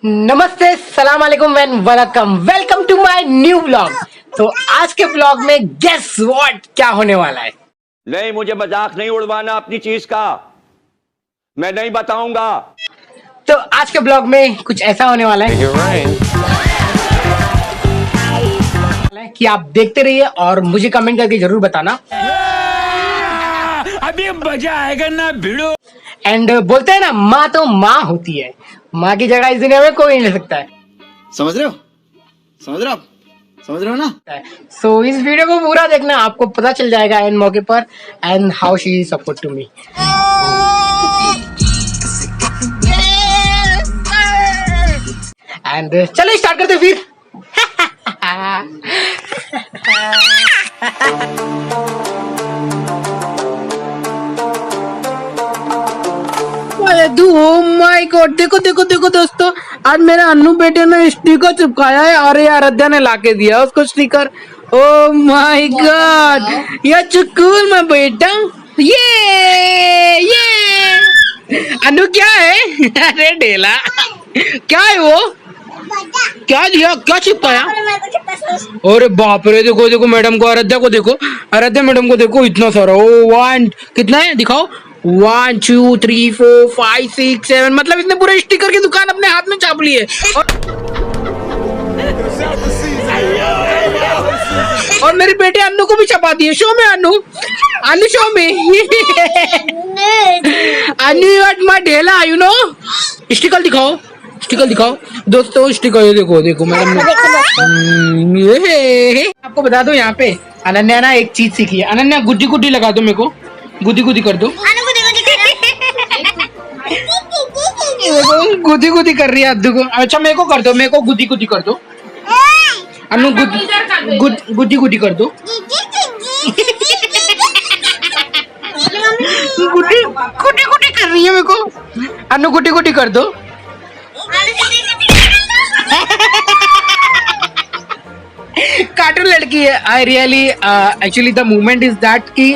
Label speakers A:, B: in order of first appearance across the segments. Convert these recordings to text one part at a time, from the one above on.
A: नमस्ते, सलाम अलैकुम and welcome to my new vlog. तो आज के व्लॉग में गेस व्हाट क्या होने वाला है।
B: नहीं, मुझे मजाक नहीं उड़वाना अपनी चीज का, मैं नहीं बताऊंगा।
A: तो आज के ब्लॉग में कुछ ऐसा होने वाला है कि आप देखते रहिए और मुझे कमेंट करके जरूर बताना।
C: अभी मजा आएगा ना भिड़ो।
A: एंड बोलते हैं ना, माँ तो माँ होती है, माँ की जगह इस दुनिया में कोई नहीं ले सकता है।
D: समझ रहे हो ना।
A: सो इस वीडियो को पूरा देखना, आपको पता चल जाएगा एंड मौके पर and how she support to me. And चलो स्टार्ट करते फिर।
E: ओ माय गॉड, देखो देखो देखो दोस्तों, आज मेरे अन्नू बेटे ने स्टिकर चिपकाया है और ये आराध्या ने लाके दिया उसको स्टिकर। ओ माय गॉड, ये चुकूल में बेटा, ये अन्नू क्या है? अरे ढेला क्या है वो? क्या दिया, क्या चिपकाया? अरे बाप रे, देखो देखो मैडम को, आराध्या को देखो, आराध्या मैडम को देखो, इतना सारा। ओ वन, कितना है दिखाओ? 1 2 3 4 5 6 7, मतलब इसने पूरे स्टिकर की दुकान अपने हाथ में छाप ली है। और मेरे बेटे अन्नू को भी छपा दिए। शो में अन्नू, अन्नू शो में। अन्नू व्हाट माय ढेला, यू नो। स्टिकर दिखाओ, स्टिकर दिखाओ दोस्तों, स्टिकर ये देखो देखो मैडम। ये आपको बता दो, यहाँ पे अनन्या ना एक चीज सीखी है। अनन्या गुड्डी गुड्डी लगा दो मेरे को, गुदी गुदी कर दो। गुदी गुदी कर रही है अद्दू को। अच्छा मेरे को कर दो, मेरे को गुदी गुदी कर दो। अनु गुदी गुदी कर दो। गुडी गुडी गुडी कर रही है मेरे को। अनु गुडी गुडी कर दो। कार्टून लड़की है। I really actually the movement is that की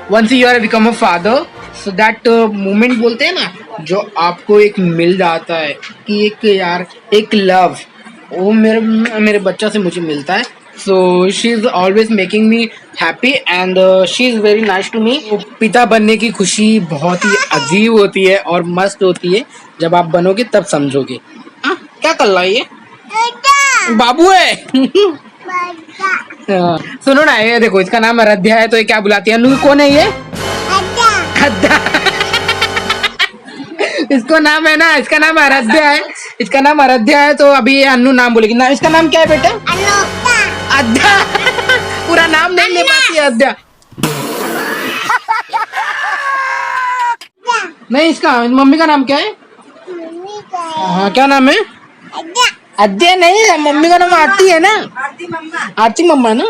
E: once you are become a father, so that moment बोलते हैं ना, जो आपको एक मिल जाता है कि एक यार एक लव, वो मेरे बच्चा से मुझे मिलता है। so she is always making me happy and she is very nice to me। पिता बनने की खुशी बहुत ही अजीब होती है और मस्त होती है, जब आप बनोगे तब समझोगे। क्या कर रहा है ये? बाबू है। सुनो ना, ये देखो, इसका नाम आराध्या है, तो ये क्या बुलाती है? अन्नू कौन है ये? अद्दा। इसको नाम है ना, इसका नाम आराध्या है, इसका नाम आराध्या है, तो अभी ये अन्नू नाम बोलेगी ना। इसका नाम क्या है बेटा? अद्दा। पूरा नाम नहीं ले पाती है अद्दा। नहीं, इसका मम्मी का नाम क्या है? हाँ, क्या नाम है? अद्या नहीं, मम्मी का नाम आरती है ना, आरती मम्मा ना।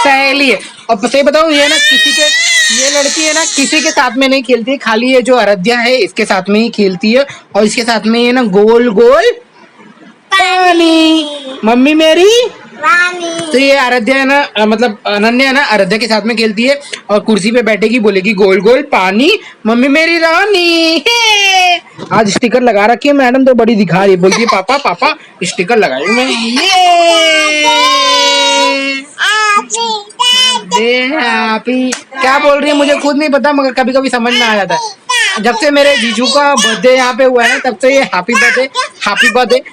E: सहेली है। और सही बताऊं, ये ना ये लड़की है ना, किसी के साथ में नहीं खेलती है, खाली ये जो आराध्या है इसके साथ में ही खेलती है। और इसके साथ में ये ना गोल गोल पानी, मम्मी मेरी रानी। तो ये आराध्या है ना, मतलब अनन्या है ना, आराध्या के साथ में खेलती है और कुर्सी पे बैठेगी, बोलेगी गोल गोल पानी, मम्मी मेरी रानी। आज स्टिकर लगा रखी है मैडम, तो बड़ी दिखा रही है, बोलती है पापा पापा स्टिकर लगाई मैं। हैप्पी क्या बोल रही है मुझे खुद नहीं पता, मगर कभी कभी समझ में आ जाता है। जब से मेरे जीजू का बर्थडे यहाँ पे हुआ है, तब से ये हैप्पी बर्थडे हैप्पी बर्थडे।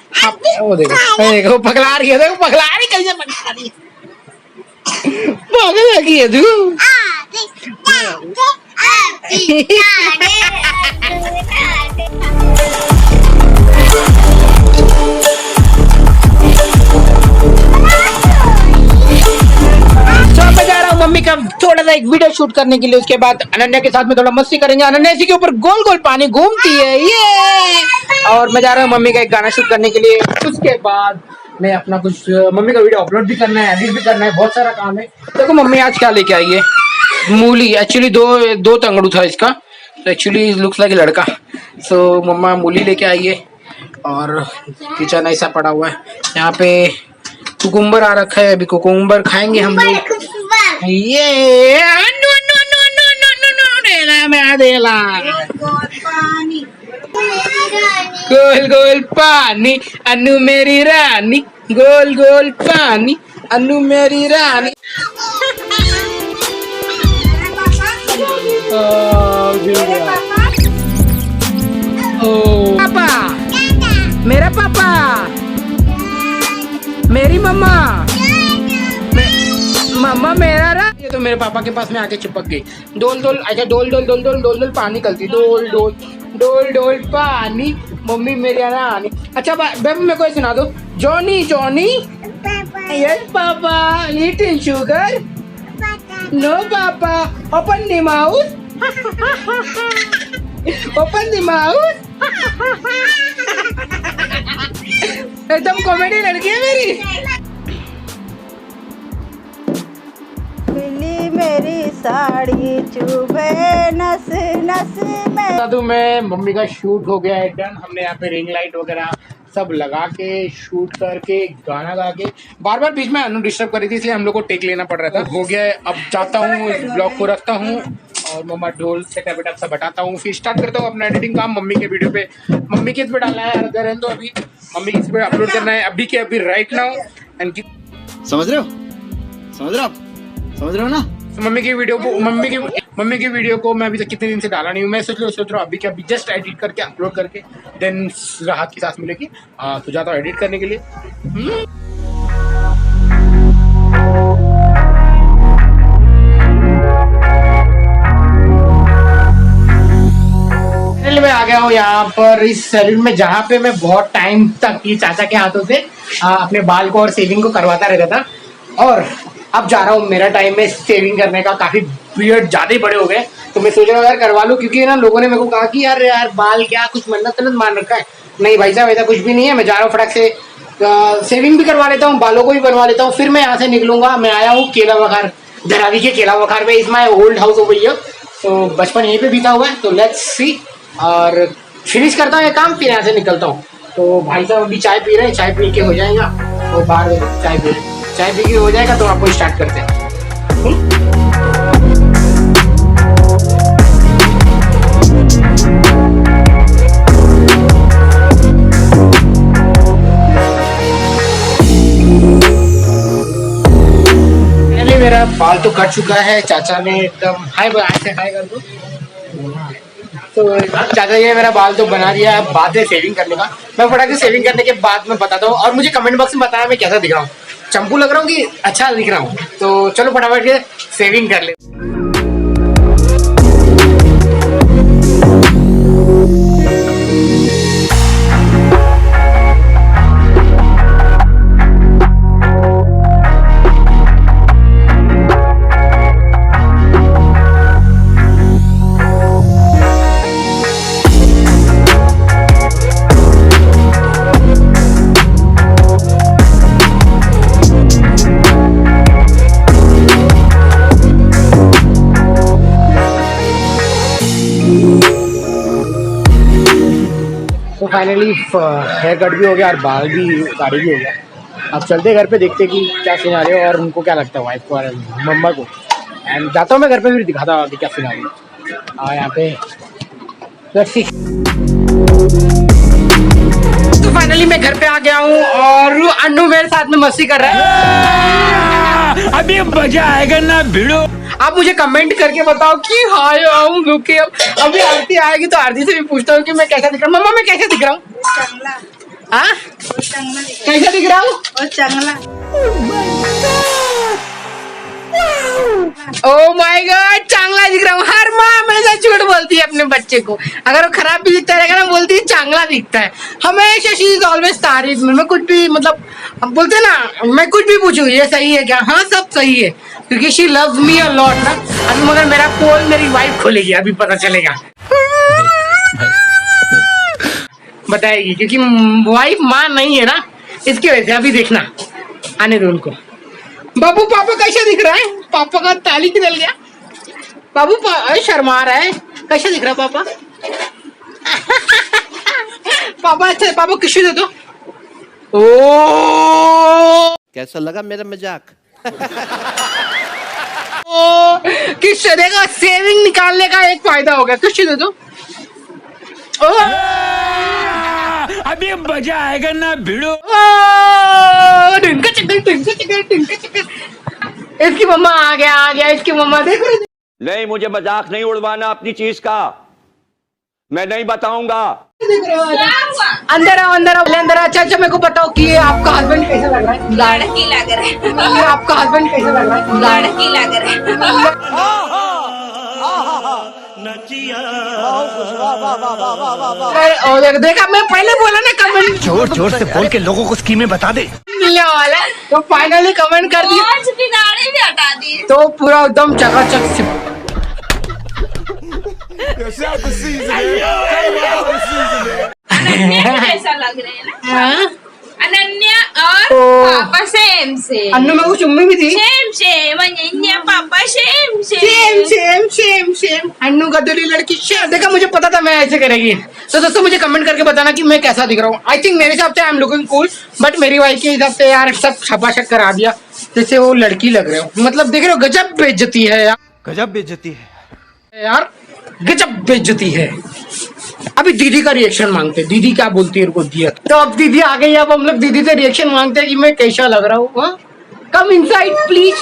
E: वो देखो पगला रही है, देखो पगला रही, कैसे पगला रही है, पागल लगी है तू। मम्मी का थोड़ा सा एक वीडियो शूट करने के लिए, उसके बाद अनन्या के साथ में थोड़ा मस्ती करेंगे। अनन्या इसी के ऊपर गोल गोल पानी घूमती है ये, और मैं जा रहा हूँ मम्मी का एक गाना शूट करने के लिए। उसके बाद मैं अपना कुछ मम्मी का वीडियो अपलोड भी करना है, एडिट भी करना है, बहुत सारा काम है। देखो मम्मी आज क्या लेके आई है, मूली। एक्चुअली दो तंगड़ू था इसका, तो एक्चुअली लुक्स लाइक लड़का। सो मम्मा मूली लेके आई है और किचन ऐसा पड़ा हुआ है। यहाँ पे कुकुम्बर आ रखा है, अभी कुकुम्बर खाएंगे हम लोग। ये देला गोल गोल पानी अनु मेरी रानी गोल गोल पानी अनु मेरी रानी पापा मेरा पापा मेरी मम्मा मम्मा मेरा रा ये तो मेरे पापा के पास में आके चिपक गई डोल डोल अच्छा डोल डोल डोल डोल डोल डोल पानी निकलती डोल डोल डोल डोल पानी मम्मी मेरी रानी अच्छा बेबी मेरे को सुना दो Johnny Johnny yes papa little sugar no papa open the mouth open the mouth एकदम कॉमेडी लड़की है मेरी
D: पीली मेरी साड़ी चुभे नस नस में
E: बता दूं मैं मम्मी का शूट हो गया है डन हमने यहाँ पे रिंग लाइट वगैरह सब लगा के शूट करके गाना गा के बार बार बीच में अनु डिस्टर्ब कर रही थी इसलिए हम लोग को टेक लेना पड़ रहा था हो गया है अब जाता हूँ इस ब्लॉग को रखता हूँ और मम्मा ढोल सेटअप वेटअप सब हटाता हूँ फिर स्टार्ट करता हूँ अपना एडिटिंग काम मम्मी के वीडियो पे मम्मी के इस पे डालना है अगर है तो अभी मम्मी के इस पे अपलोड करना है अभी के अभी राइट नाउ एंड
F: समझ रहे हो आप समझ रहे हो ना
E: मम्मी की वीडियो को मैं अभी तक कितने दिन से डाला नहीं हूँ मैं सोच रहा हूँ अभी के अभी जस्ट एडिट करके अपलोड करके देन राहत की सांस मिलेगी तो जाता हूँ एडिट करने के लिए मैं आ गया हूँ यहाँ पर इस सैलून में जहाँ पे मैं बहुत टाइम तक ये चाचा के हाथों से अपने बाल को और सेविंग को करवाता रहता था और अब जा रहा हूँ मेरा टाइम में सेविंग करने का काफी बियर्ड ज्यादा ही बड़े हो गए तो मैं सोच रहा हूँ यार करवा लूँ क्योंकि ना लोगों ने मेरे को कहा कि यार यार बाल क्या कुछ मन्नत मान रखा है नहीं भाई साहब ऐसा कुछ भी नहीं है मैं जा रहा हूँ फटाक से सेविंग भी करवा लेता हूँ बालों को भी बनवा लेता हूँ फिर मैं यहाँ से निकलूंगा मैं आया हूँ केला वखार धरावी के केला वखार में is my old house over here तो बचपन यहीं पे बीता हुआ है तो लेट्स सी और फिनिश करता हूँ ये काम फिर यहाँ से निकलता हूँ तो भाई साहब अभी चाय पी रहे हैं चाय पी के हो जाएगा और बाहर चाय पी के हो जाएगा तो आपको स्टार्ट करते हैं मेरा बाल तो कट चुका है चाचा ने एकदम हाय कर दो तो चाचा जी ने मेरा बाल तो बना दिया है बात है सेविंग करने का मैं फटाक से सेविंग करने के बाद में बताता हूँ और मुझे कमेंट बॉक्स में बताया मैं कैसा दिख रहा हूँ चंपू लग रहा हूँ कि अच्छा दिख रहा हूँ तो चलो फटाफट से सेविंग कर ले तो फाइनली हेयर कट भी हो गया और बाल भी दाढ़ी भी हो गया अब चलते घर पे देखते कि क्या सिनारियो और उनको क्या लगता है वाइफ को और मम्मा को एंड जाता हूँ मैं घर पे फिर दिखाता हूँ कि क्या सिनारियो और यहाँ पे तो फाइनली मैं घर पे आ गया हूँ और अन्नू मेरे साथ में मस्ती कर रहा है
C: अभी मजा आएगा ना भिड़ो
E: आप मुझे कमेंट करके बताओ कि हाय लुके अभी आरती आएगी तो आरती से भी पूछता हूँ कि मैं कैसा दिख रहा हूँ मम्मा मैं कैसे दिख रहा हूँ हाँ कैसा दिख रहा हूँ ओ माय गॉड चांगला दिख रहा हूँ हर माँ हमेशा झूठ बोलती है अपने बच्चे को अगर वो खराब भी दिखता रहेगा ना बोलती है चांगला दिखता है हमेशा शी इज ऑलवेज तारीफ में मैं कुछ भी मतलब बोलते ना मैं कुछ भी पूछूं ये सही है क्या हाँ सब सही है क्योंकि she loves me a lot ना अभी मगर मेरा पोल मेरी वाइफ खोलेगी अभी पता चलेगा बताएगी क्योंकि वाइफ माँ नहीं है ना इसकी वजह से अभी देखना आने दो उनको बाबू पापा कैसा दिख रहा है पापा का ताली निकल गया बाबू शर्मा रहा है कैसा दिख रहा है पापा पापा अच्छा पापा किशु दे दो ओ
F: कैसा लगा मेरा मजाक
E: किससे देखो, सेविंग निकालने का एक फायदा हो गया। किससे दे दो।
C: अभी मजा आएगा ना भिड़ो।
E: इसकी मम्मा आ गया इसकी मम्मा देखो।
B: नहीं, मुझे मजाक नहीं उड़वाना अपनी चीज का, मैं नहीं बताऊंगा।
E: अंदर आओ अंदर आओ अंदर आओ। अच्छा मेरे को बताओ कि ये आपका हस्बैंड कैसा लग रहा है?
D: लड़की लग रहा है।
E: ये आपका हस्बैंड कैसा लग रहा है?
D: लड़की लग रहा है।
E: और देखा, मैं पहले बोला ना कमेंट
C: जोर जोर से बोल के लोगों को स्कीमें बता दे।
E: मिलने वाला है, तो फाइनली कमेंट कर दिया,
D: आज भी दाढ़ी भी हटा दी।
E: तो पूरा एकदम चकाचक से।
D: अनन्या को कैसा लग रहे हैं ना?
E: हाँ?
D: अनन्या और
E: ओ।
D: पापा सेम सेम
E: अन्नू में कुछ उम्मीद भी थी।
D: Same same. अनन्या पापा सेम
E: सेम अन्नू का दिली लड़की शेर। देखा, मुझे पता था मैं ऐसे करेगी। तो दोस्तों मुझे कमेंट करके बताना कि मैं कैसा दिख रहा हूँ। आई थिंक मेरे हिसाब से I am looking cool, but मेरी वाइफ के हिसाब से यार सब छपाछट करा दिया, जैसे वो लड़की लग रहे हो। मतलब देख रहे हो, गजब बेइज्जती है यार,
F: गजब बेइज्जती है
E: यार गजब बेइज्जती है। अभी दीदी का रिएक्शन मांगते हैं, दीदी क्या बोलती है उनको दिया। तो अब दीदी आ गई, अब हम लोग दीदी से रिएक्शन मांगते हैं कि मैं कैसा लग रहा हूँ। Come inside please.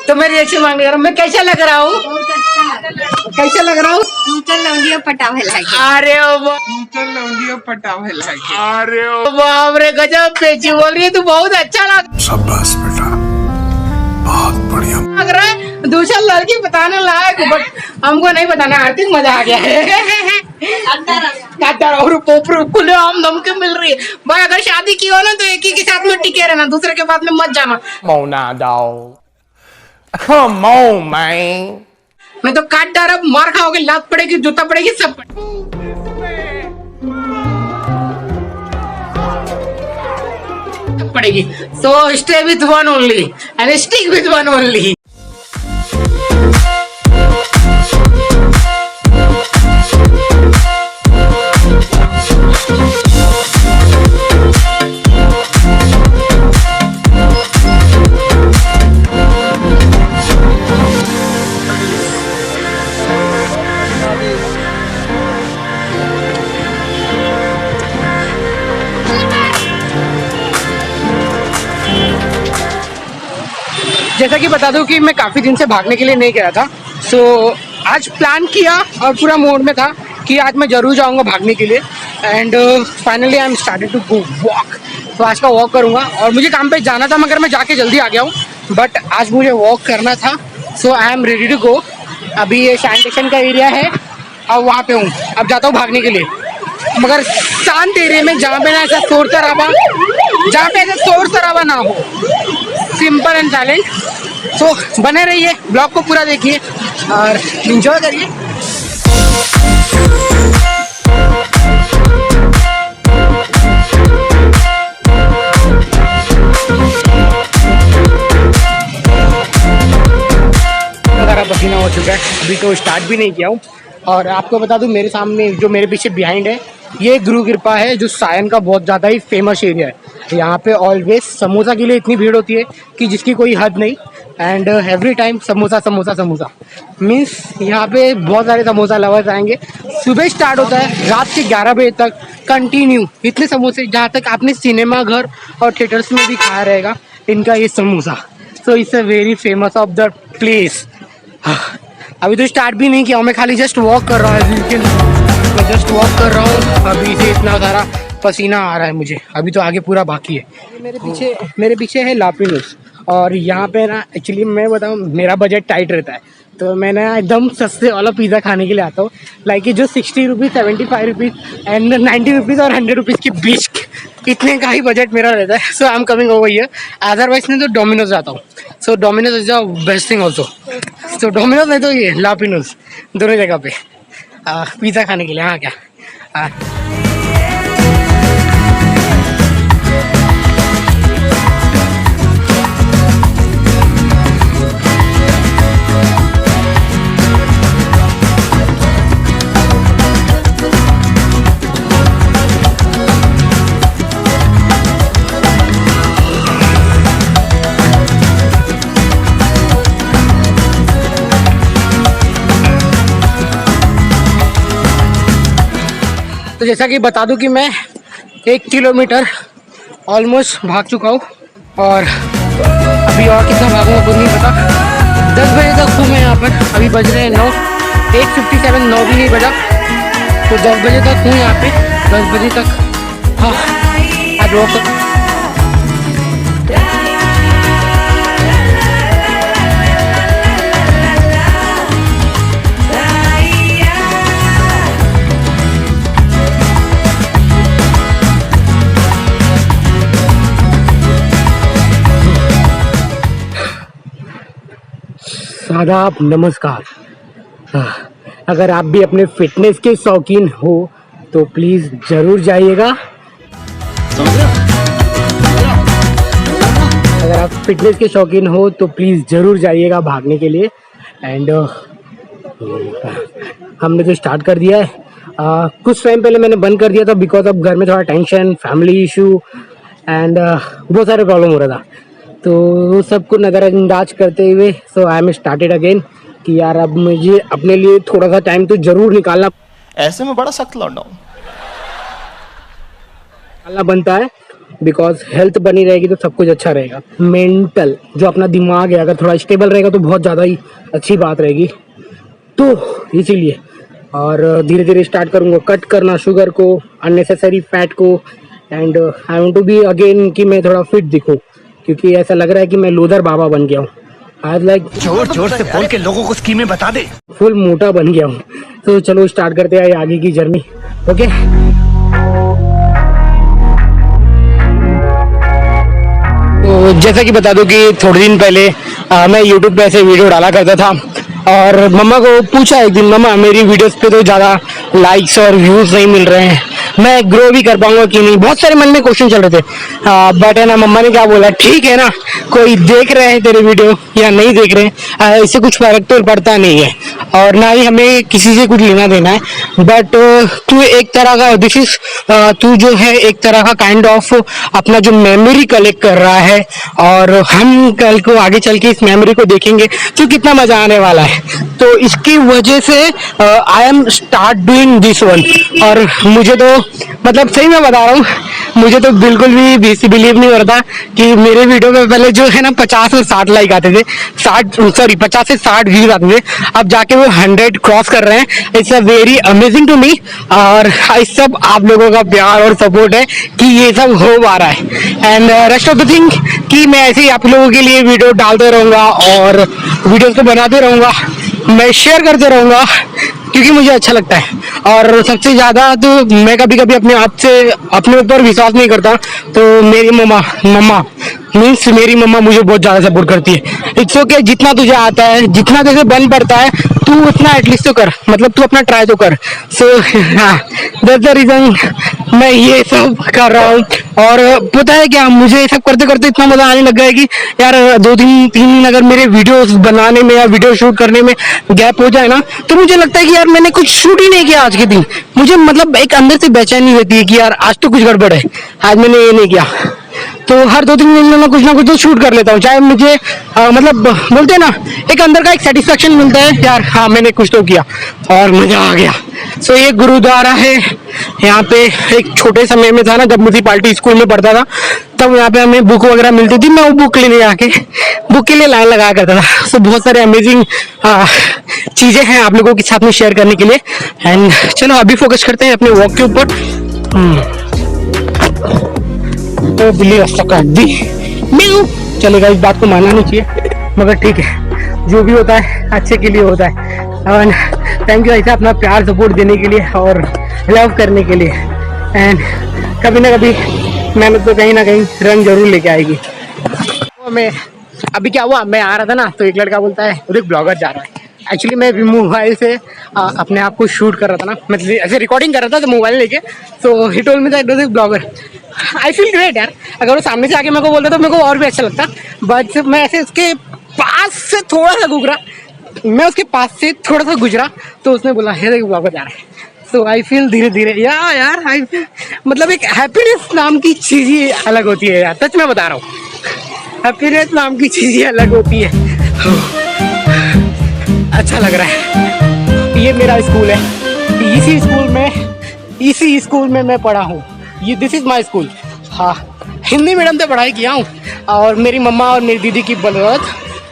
E: तो मैं रिएक्शन मांग रहा हूँ, मैं कैसा लग रहा हूँ? कैसा लग रहा हूँ?
D: लौंडिया पटावे लागे।
E: अरे लौंडिया पटावे लागे। अरे बाप रे, गजब बेची बोल रही है तू, बहुत अच्छा लग।
G: शाबाश बेटा, बहुत बढ़िया
E: लग रहा है। दूसरा लड़की बताने लायक, बट हमको नहीं बताना। आर्थिक मजा आ गया है। और खुले आम धमकी मिल रही है भाई। अगर शादी की हो ना तो एक ही के साथ में टिके रहना, दूसरे के बाद में मत जाना।
H: Mona dog. Come on, man.
E: मैं तो काट डार, मार खाओगे, लात पड़ेगी, जूता पड़ेगी, सब पड़ेगी। So stay with one only and stick with one only. जैसा कि बता दूं कि मैं काफ़ी दिन से भागने के लिए नहीं गया था। सो आज प्लान किया और पूरा मूड में था कि आज मैं ज़रूर जाऊंगा भागने के लिए। And finally I am started to go walk. तो आज का वॉक करूंगा और मुझे काम पे जाना था, मगर मैं जाके जल्दी आ गया हूँ। बट आज मुझे वॉक करना था, so I am ready to go. अभी ये सैनिटेशन का एरिया है और वहाँ पे हूँ। अब जाता हूँ भागने के लिए, मगर शांत एरिया में, जहाँ पे ना ऐसा शोर शराबा ना हो, सिंपल एंड साइलेंट। तो बने रहिए, ब्लॉग को पूरा देखिए और एंजॉय करिए। मेरा पसीना हो चुका है, अभी तो स्टार्ट भी नहीं किया हूँ। और आपको बता दूं, मेरे सामने जो मेरे पीछे बिहाइंड है, ये गुरु कृपा है, जो सायन का बहुत ज़्यादा ही फेमस एरिया है। यहाँ पे ऑलवेज समोसा के लिए इतनी भीड़ होती है कि जिसकी कोई हद नहीं। And every time samosa samosa samosa means यहाँ पे बहुत सारे समोसा लवर्स आएंगे। सुबह स्टार्ट होता है, रात के 11 बजे तक कंटिन्यू इतने समोसे, जहाँ तक आपने सिनेमा घर और थिएटर्स में भी खाया रहेगा इनका ये samosa. So it's a very famous of the place. अभी तो स्टार्ट भी नहीं किया हूँ, मैं खाली जस्ट वॉक कर रहा हूँ। मैं जस्ट वॉक कर रहा हूँ, अभी से इतना सारा पसीना आ रहा है मुझे। अभी तो आगे पूरा बाकी है। मेरे पीछे है लापिनोस। और यहाँ पे ना एक्चुअली मैं बताऊँ, मेरा बजट टाइट रहता है, तो मैं ना एकदम सस्ते वाला पिज़्ज़ा खाने के लिए आता हूँ। लाइक जो 60 रुपीज़, 75 रुपीज़ एंड 90 रुपीज़ और 100 रुपीज़ के बीच, इतने का ही बजट मेरा रहता है। So I am coming over here. Otherwise नहीं तो डोमिनोज जाता हूँ। So Domino's is the best thing also. So Domino's नहीं तो ये लापिनोज, दोनों जगह पे पिज़्ज़ा खाने के लिए। हाँ क्या तो जैसा कि बता दूं कि मैं 1 किलोमीटर ऑलमोस्ट भाग चुका हूँ और अभी और कितना भागूंगा कुछ नहीं पता। 10 बजे तक हूँ मैं यहाँ पर। अभी बज रहे हैं 9, 8:57, 9 भी नहीं बजा, तो 10 बजे तक हूँ यहाँ पे। 10 बजे तक हाँ आज वॉक। आदाब, नमस्कार। अगर आप भी अपने फिटनेस के शौकीन हो तो प्लीज़ ज़रूर जाइएगा। अगर आप फिटनेस के शौकीन हो तो प्लीज़ ज़रूर जाइएगा भागने के लिए। एंड हमने तो स्टार्ट कर दिया है। कुछ टाइम पहले मैंने बंद कर दिया था बिकॉज अब घर में थोड़ा टेंशन, फैमिली इशू एंड बहुत सारे प्रॉब्लम हो रहा था, तो वो सबको नज़रअंदाज करते हुए सो आई एम स्टार्टेड अगेन कि यार अब मुझे अपने लिए थोड़ा सा टाइम तो ज़रूर निकालना
H: बड़ा सख्त लौंडा हूं।
E: निकालना बनता है बिकॉज हेल्थ बनी रहेगी तो सब कुछ अच्छा रहेगा। मेंटल जो अपना दिमाग है अगर थोड़ा स्टेबल रहेगा तो बहुत ज़्यादा ही अच्छी बात रहेगी। तो इसीलिए और धीरे धीरे स्टार्ट करूँगा कट करना शुगर को, अननेसेसरी फैट को। And I want to be again कि मैं थोड़ा फिट दिखूँ, क्योंकि ऐसा लग रहा है कि मैं लोदर बाबा बन गया हूँ। आज लाइक
C: जोर जोर से बोल के लोगों को स्कीमें बता दे।
E: फुल मोटा बन गया हूँ। तो चलो स्टार्ट करते हैं आगे की जर्नी। ओके तो जैसा कि बता दूं कि थोड़े दिन पहले मैं YouTube पे ऐसे वीडियो डाला करता था और मम्मा को पूछा एक दिन, मम्मा मेरी वीडियोस पे तो ज़्यादा लाइक्स और व्यूज़ नहीं मिल रहे हैं, मैं ग्रो भी कर पाऊंगा कि नहीं। बहुत सारे मन में क्वेश्चन चल रहे थे। बट है ना, मम्मा ने क्या बोला, ठीक है ना, कोई देख रहे हैं तेरे वीडियो या नहीं देख रहे हैं, इससे कुछ फर्क तो पड़ता नहीं है और ना ही हमें किसी से कुछ लेना देना है। बट तू एक तरह का दिस इज तू जो है एक तरह का काइंड ऑफ अपना जो मेमोरी कलेक्ट कर रहा है और हम कल को आगे चल के इस मेमोरी को देखेंगे तो कितना मजा आने वाला है। तो इसकी वजह से I am start doing this one. और मुझे तो मतलब सही में बता रहा हूँ, मुझे तो बिल्कुल भी बिलीव नहीं हो रहा था कि मेरे वीडियो में पहले जो है ना 50 से 60 लाइक आते थे, 50 से 60 व्यूज आते थे, अब जाके वो 100 क्रॉस कर रहे हैं। It's a very amazing to me और इस सब आप लोगों का प्यार और सपोर्ट है कि ये सब हो पा रहा है। And rest of the thing कि मैं ऐसे ही आप लोगों के लिए वीडियो डालते रहूँगा और वीडियोस को बनाते रहूँगा, मैं शेयर करते रहूँगा क्योंकि मुझे अच्छा लगता है। और सबसे ज़्यादा तो मैं कभी कभी अपने आप से अपने ऊपर विश्वास नहीं करता, तो मेरी मम्मा मेरी मम्मा मुझे बहुत ज़्यादा सपोर्ट करती है। इट्स ओके, जितना तुझे आता है, जितना तुझे बन पड़ता है, तू उतना एटलीस्ट तो कर, मतलब तू अपना ट्राई तो कर। सो दैट्स द रीज़न मैं ये सब कर रहा हूँ। और पता है क्या, मुझे ये सब करते करते इतना मज़ा आने लग गया है कि यार 2-3 दिन अगर मेरे वीडियोस बनाने में या वीडियो शूट करने में गैप हो जाए ना, तो मुझे लगता है कि यार मैंने कुछ शूट ही नहीं किया आज के दिन। मुझे मतलब एक अंदर से बेचैनी होती है कि यार आज तो कुछ गड़बड़ है, आज मैंने ये नहीं किया। तो हर 2-3 दिन में मैं कुछ ना कुछ तो शूट कर लेता हूँ, चाहे मुझे मतलब बोलते हैं ना, एक अंदर का एक सेटिस्फेक्शन मिलता है यार, हाँ मैंने कुछ तो किया और मजा आ गया। सो ये गुरुद्वारा है। यहाँ पे एक छोटे समय में था ना, जब म्यूनिसिपालिटी स्कूल में पढ़ता था, तब यहाँ पे हमें बुक वगैरह मिलती थी, मैं वो बुक लेने जाके बुक के लिए लाइन लगाया करता था। सो बहुत सारे अमेजिंग चीज़ें हैं आप लोगों के साथ में शेयर करने के लिए। एंड चलो अभी फोकस करते हैं अपने वॉक के ऊपर। तो बिल्ली रास्ता काट दी, चलेगा, इस बात को मानना नहीं चाहिए, मगर ठीक है, जो भी होता है अच्छे के लिए होता है। और थैंक यू ऐसा अपना प्यार सपोर्ट देने के लिए और लव करने के लिए। एंड कभी ना कभी मेहनत तो कहीं ना कहीं रंग जरूर लेके आएगी। तो मैं अभी क्या हुआ, मैं आ रहा था ना, तो एक लड़का बोलता है एक ब्लॉगर जा रहा है। एक्चुअली मैं मोबाइल से अपने आप को शूट कर रहा था ना, मतलब ऐसे रिकॉर्डिंग कर रहा था तो मोबाइल लेके। So he told me that it was a blogger. I feel great यार, अगर वो सामने से आके मेरे को बोलता तो मेरे को और भी अच्छा लगता। बट मैं ऐसे उसके पास से थोड़ा सा गुजरा तो उसने बोला है देखो ब्लॉगर जा रहा है। सो आई फील धीरे धीरे यार आई फील मतलब एक हैप्पीनेस नाम की चीज़ ही अलग होती है यार, सच में बता रहा हूँ, हैप्पीनेस नाम की चीज़ ही अलग होती है। अच्छा लग रहा है। ये मेरा स्कूल है, इसी स्कूल में इसी स्कूल में मैं पढ़ा हूँ। ये दिस इज़ माई स्कूल। हाँ, हिंदी मीडियम से पढ़ाई किया हूँ और मेरी मम्मा और मेरी दीदी की बदौलत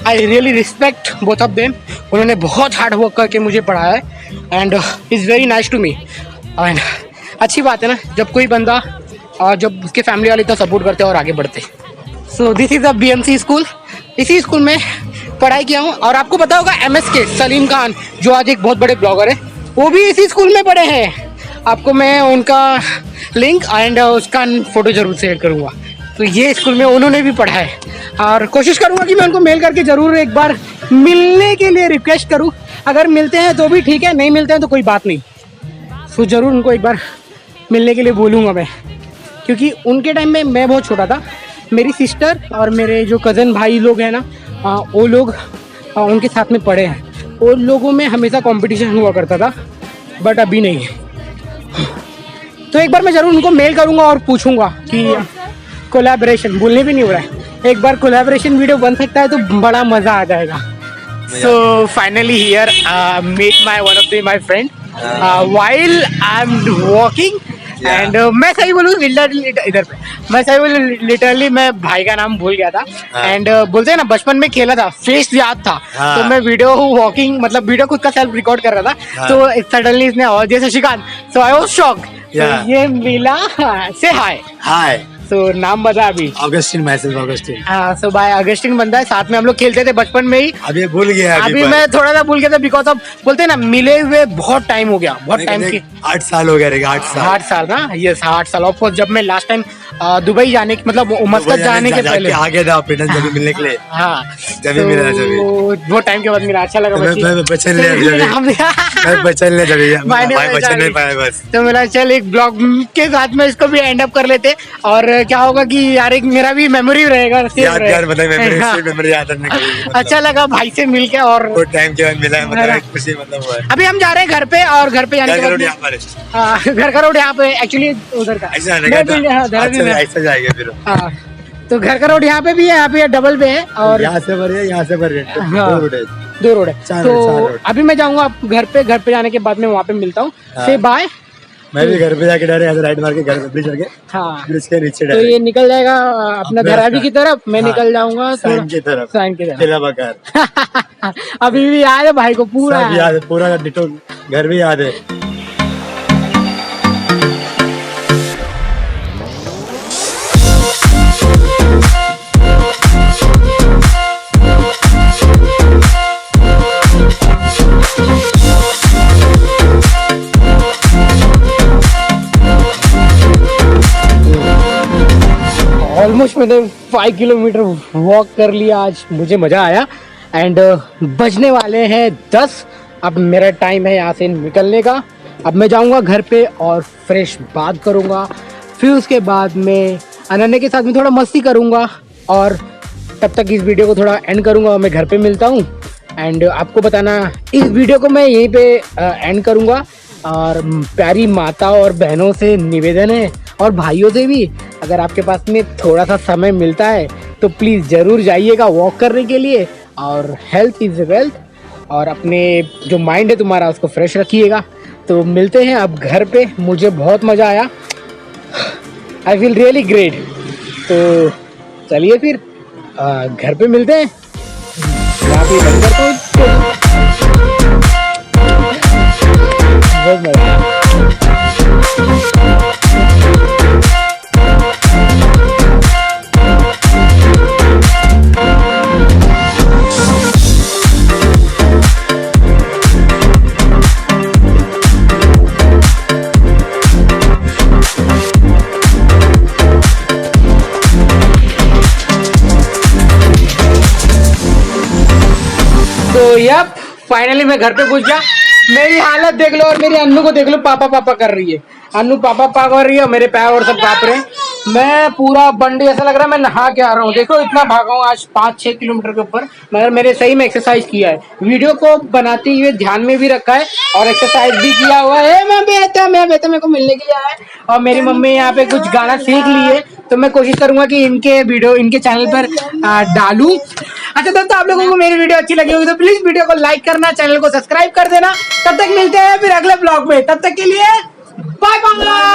E: I really respect both of them. उन्होंने बहुत हार्ड वर्क करके मुझे पढ़ाया है and is very nice to me. And अच्छी बात है ना जब कोई बंदा और जब उसके फैमिली वाले इतना सपोर्ट करते हैं और आगे बढ़ते। So this is a BMC school. इसी स्कूल में पढ़ाई किया हूँ और आपको पता होगा MSK सलीम खान जो आज एक बहुत बड़े ब्लॉगर है, वो भी इसी स्कूल में पढ़े हैं। आपको मैं उनका लिंक एंड उसका फ़ोटो ज़रूर शेयर करूँगा। तो ये स्कूल में उन्होंने भी पढ़ा है और कोशिश करूँगा कि मैं उनको मेल करके ज़रूर एक बार मिलने के लिए रिक्वेस्ट करूँ। अगर मिलते हैं तो भी ठीक है, नहीं मिलते हैं तो कोई बात नहीं। तो ज़रूर उनको एक बार मिलने के लिए बोलूँगा मैं, क्योंकि उनके टाइम में मैं बहुत छोटा था। मेरी सिस्टर और मेरे जो कज़न भाई लोग हैं ना, वो लोग उनके साथ में पढ़े हैं। उन लोगों में हमेशा कंपटीशन हुआ करता था, बट अभी नहीं है। तो एक बार मैं ज़रूर उनको मेल करूँगा और पूछूँगा कि कोलैबोरेशन, बोलने भी नहीं हो रहा है, एक बार कोलैबोरेशन वीडियो बन सकता है तो बड़ा मज़ा आ जाएगा। So finally here meet my one of my friend while I am walking and मैं सही बोलूँ इधर पे मैं सही बोलूँ लिटरली मैं भाई का नाम भूल गया था एंड बोलते हैं ना बचपन में खेला था, फेस याद था। तो मैं वीडियो वॉकिंग मतलब वीडियो खुद का सेल्फ रिकॉर्ड कर रहा था। तो सडनली इसने आवाज दिया Shashikant, so I was shocked. ये मिला, से हाय। तो नाम बता अभी।
F: Augustine, message Augustine.
E: हाँ, सो बाय अगस्टिन बनता है। साथ में हम लोग खेलते थे बचपन में ही।
F: अभी भूल गया।
E: अभी मैं थोड़ा सा भूल गया था बिकॉज ऑफ बोलते हैं ना मिले हुए बहुत टाइम हो गया, बहुत टाइम की
F: 8 साल हो गए। 8 साल
E: ना, ये 8 साल। ऑफ कोर्स जब मैं लास्ट टाइम दुबई जाने मतलब मस्कत जाने के पहले
F: आ गया था जब मिलने के लिए।
E: हाँ,
F: जब मिला
E: बहुत टाइम के बाद मिला, अच्छा लगा।
F: मैं बचन नहीं पाया बस।
E: तो मेरा चल एक ब्लॉग के साथ में इसको भी एंड अप कर लेते और क्या होगा कि यार एक मेरा भी मेमोरी रहेगा। अच्छा लगा भाई से मिलके और
F: टाइम के बाद मिला है, मतलब खुशी मतलब।
E: अभी हम जा रहे हैं घर पे और घर पे जाने के बाद घर का रोड यहाँ पे एक्चुअली उधर का
F: ऐसा जाएगा फिर।
E: तो घर का रोड यहाँ पे भी है, यहाँ पे डबल पे है और
F: यहाँ से भर यहाँ से भर
E: 2 रोड है। तो अभी मैं जाऊंगा घर पे जाने के बाद में वहाँ पे मिलता हूँ। से बाय।
F: मैं भी घर पे जाके डायरेक्ट राइट मार के घर पे ब्रिज करके,
E: हाँ,
F: ब्रिज के नीचे
E: तो ये निकल जाएगा अपना धरावी की तरफ, मैं निकल जाऊंगा
F: साइन की तरफ।
E: अभी भी याद है भाई को पूरा
F: याद है, पूरा डिटो घर भी याद है।
E: ऑलमोस्ट मैंने 5 किलोमीटर वॉक कर लिया आज, मुझे मज़ा आया। एंड बजने वाले हैं 10। अब मेरा टाइम है यहाँ से निकलने का। अब मैं जाऊँगा घर पे और फ्रेश बात करूँगा, फिर उसके बाद में अनन्या के साथ में थोड़ा मस्ती करूँगा और तब तक इस वीडियो को थोड़ा एंड करूँगा और मैं घर पे मिलता हूँ। एंड आपको बताना इस वीडियो को मैं यहीं पे एंड करूँगा। और प्यारी माता और बहनों से निवेदन है और भाइयों से भी, अगर आपके पास में थोड़ा सा समय मिलता है तो प्लीज़ ज़रूर जाइएगा वॉक करने के लिए। और हेल्थ इज़ वेल्थ, और अपने जो माइंड है तुम्हारा उसको फ्रेश रखिएगा। तो मिलते हैं अब घर पे। मुझे बहुत मज़ा आया, आई फील रियली ग्रेट। तो चलिए फिर घर पे मिलते हैं। यहाँ पे बंद करते हैं। बहुत मज़ा। तो यप फाइनली मैं घर पे पहुंच गया। मेरी हालत देख लो और मेरी अन्नू को देख लो, पापा पापा कर रही है। अन्नू पापा पापा कर रही है, मेरे पैर और सब कांप रहे हैं। मैं पूरा बंडी ऐसा लग रहा है मैं नहा के आ रहा हूँ। देखो इतना भागा हूँ आज 5-6 किलोमीटर के ऊपर, मगर मैंने सही में एक्सरसाइज किया है। वीडियो को बनाते हुए ध्यान में भी रखा है और एक्सरसाइज भी किया हुआ है। मैं बेहतर मेरे को मिलने के लिए आया है और मेरी मम्मी यहाँ पे कुछ गाना सीख ली है, तो मैं कोशिश करूंगा कि इनके वीडियो इनके चैनल पर डालूं। अच्छा दोस्तों, आप लोगों को मेरी वीडियो अच्छी लगी होगी तो प्लीज वीडियो को लाइक करना, चैनल को सब्सक्राइब कर देना। तब तक मिलते हैं फिर अगले ब्लॉग में, तब तक के लिए बाय बाय।